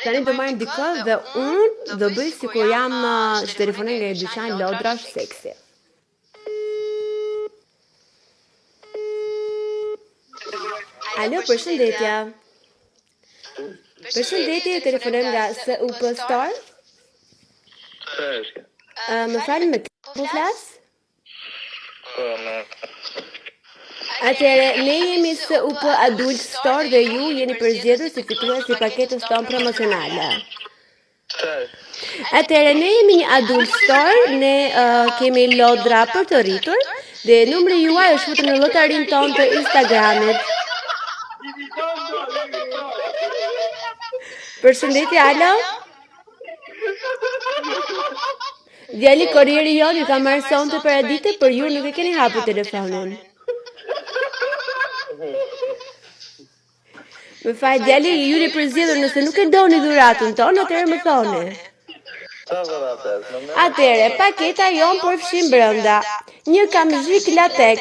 Tani do marrim dikë dhe unë do bëj sikur jam që telefonoj nga një dyqan lodrash seksi. Alo, përshëndetje. Përshëndetje, telefonojmë nga SUP Store. Më falni, me kë po flas? Atëherë, ne jemi SUP Adult Store dhe ju jeni përzgjedhur si fitues i paketës tonë promocionale. Atëherë, ne jemi një Adult Store, ne kemi lodra për të rritur dhe numri juaj është futur në llotarinë tonë të Instagramit. Përshëndetje, alo? Djali Korrieri jon ju ka marrë sonte paradite, për ju nuk e keni hapur telefonin. Më fal, djali, ju jeni përzgjedhur, nëse nuk e doni dhuratën tonë, atëherë më thoni. Atëherë, paketa jon përfshin brenda një kamzhik latex,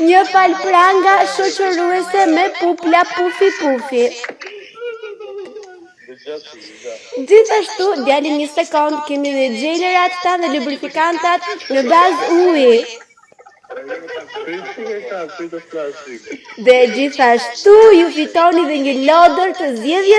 një palpranga shoqëruese me pupla pufi. Gjithashtu, djali një sekond, kemi dhe gjelerat ta dhe lubrifikantat në bazë uji. Dhe gjithashtu ju fitoni dhe një lodër të zgjedhjes